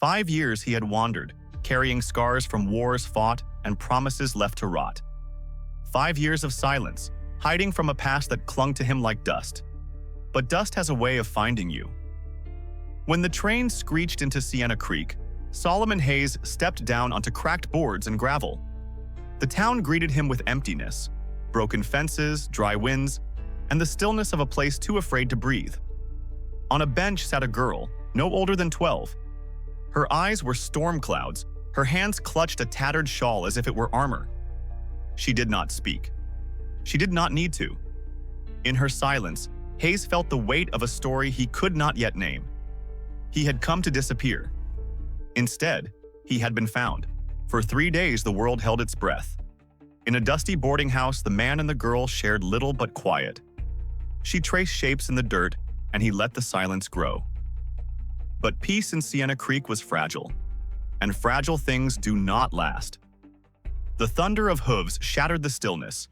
5 years he had wandered, carrying scars from wars fought and promises left to rot. 5 years of silence, hiding from a past that clung to him like dust. But dust has a way of finding you. When the train screeched into Sienna Creek, Solomon Hayes stepped down onto cracked boards and gravel. The town greeted him with emptiness, broken fences, dry winds, and the stillness of a place too afraid to breathe. On a bench sat a girl, no older than 12. Her eyes were storm clouds, her hands clutched a tattered shawl as if it were armor. She did not speak. She did not need to. In her silence, Hayes felt the weight of a story he could not yet name. He had come to disappear. Instead, he had been found. For 3 days, the world held its breath. In a dusty boarding house, the man and the girl shared little but quiet. She traced shapes in the dirt, and he let the silence grow. But peace in Sienna Creek was fragile, and fragile things do not last. The thunder of hooves shattered the stillness.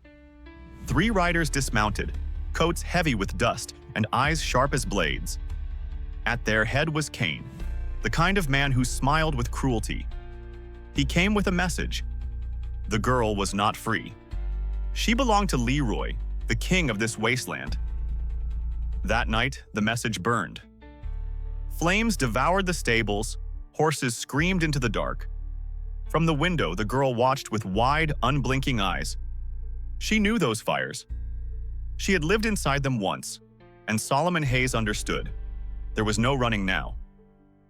3 riders dismounted, coats heavy with dust and eyes sharp as blades. At their head was Cain, the kind of man who smiled with cruelty. He came with a message. The girl was not free. She belonged to Leroy, the king of this wasteland. That night, the message burned. Flames devoured the stables, horses screamed into the dark. From the window, the girl watched with wide, unblinking eyes. She knew those fires. She had lived inside them once, and Solomon Hayes understood. There was no running now.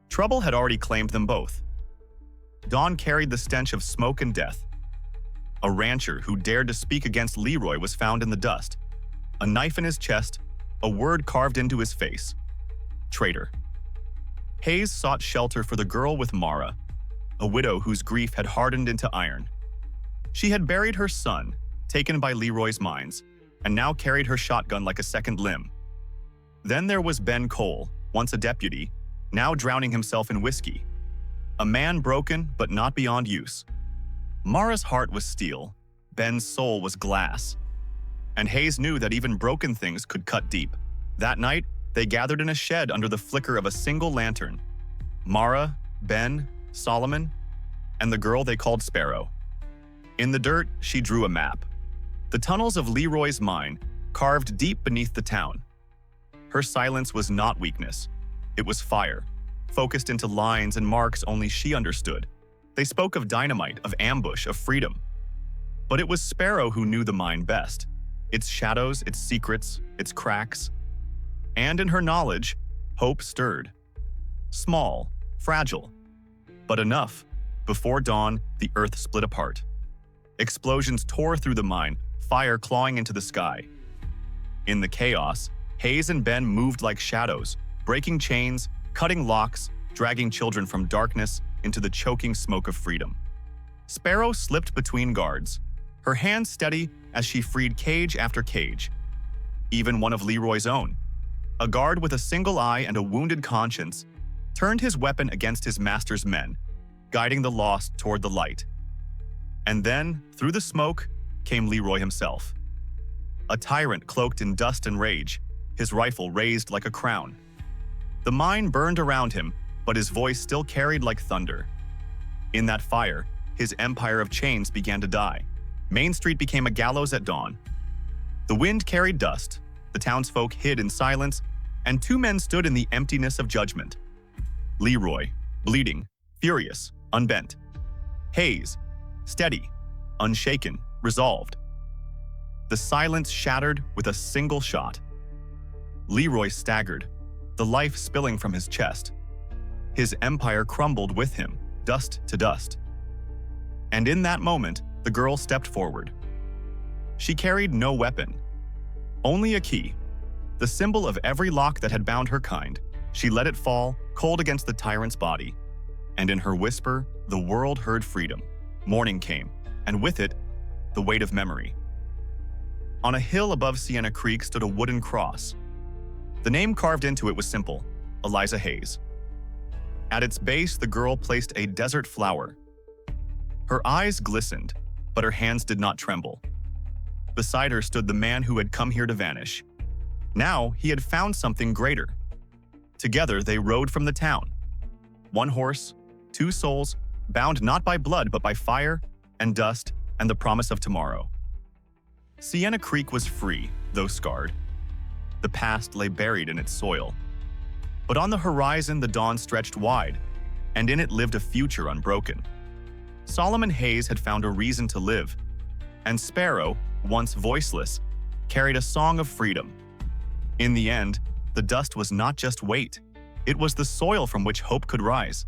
Trouble had already claimed them both. Dawn carried the stench of smoke and death. A rancher who dared to speak against Leroy was found in the dust. A knife in his chest, a word carved into his face. Traitor. Hayes sought shelter for the girl with Mara, a widow whose grief had hardened into iron. She had buried her son, taken by Leroy's mines, and now carried her shotgun like a second limb. Then there was Ben Cole, once a deputy, now drowning himself in whiskey. A man broken but not beyond use. Mara's heart was steel, Ben's soul was glass. And Hayes knew that even broken things could cut deep. That night, they gathered in a shed under the flicker of a single lantern. Mara, Ben, Solomon, and the girl they called Sparrow. In the dirt, she drew a map. The tunnels of Leroy's mine, carved deep beneath the town. Her silence was not weakness. It was fire, focused into lines and marks only she understood. They spoke of dynamite, of ambush, of freedom. But it was Sparrow who knew the mine best. Its shadows, its secrets, its cracks. And in her knowledge, hope stirred. Small, fragile, but enough. Before dawn, the earth split apart. Explosions tore through the mine, fire clawing into the sky. In the chaos, Hayes and Ben moved like shadows, breaking chains, cutting locks, dragging children from darkness into the choking smoke of freedom. Sparrow slipped between guards, her hands steady as she freed cage after cage. Even one of Leroy's own, a guard with a single eye and a wounded conscience, turned his weapon against his master's men, guiding the lost toward the light. And then, through the smoke, came Leroy himself. A tyrant cloaked in dust and rage, his rifle raised like a crown. The mine burned around him, but his voice still carried like thunder. In that fire, his empire of chains began to die. Main Street became a gallows at dawn. The wind carried dust, the townsfolk hid in silence, and 2 men stood in the emptiness of judgment. Leroy, bleeding, furious, unbent. Hayes, steady, unshaken, resolved. The silence shattered with a single shot. Leroy staggered, the life spilling from his chest. His empire crumbled with him, dust to dust. And in that moment, the girl stepped forward. She carried no weapon, only a key, the symbol of every lock that had bound her kind. She let it fall, cold against the tyrant's body. And in her whisper, the world heard freedom. Morning came, and with it, the weight of memory. On a hill above Sienna Creek stood a wooden cross. The name carved into it was simple, Eliza Hayes. At its base, the girl placed a desert flower. Her eyes glistened, but her hands did not tremble. Beside her stood the man who had come here to vanish. Now he had found something greater. Together they rode from the town. One horse, Two souls, bound not by blood but by fire and dust and the promise of tomorrow. Sienna Creek was free, though scarred. The past lay buried in its soil. But on the horizon the dawn stretched wide, and in it lived a future unbroken. Solomon Hayes had found a reason to live, and Sparrow, once voiceless, carried a song of freedom. In the end, the dust was not just weight, it was the soil from which hope could rise.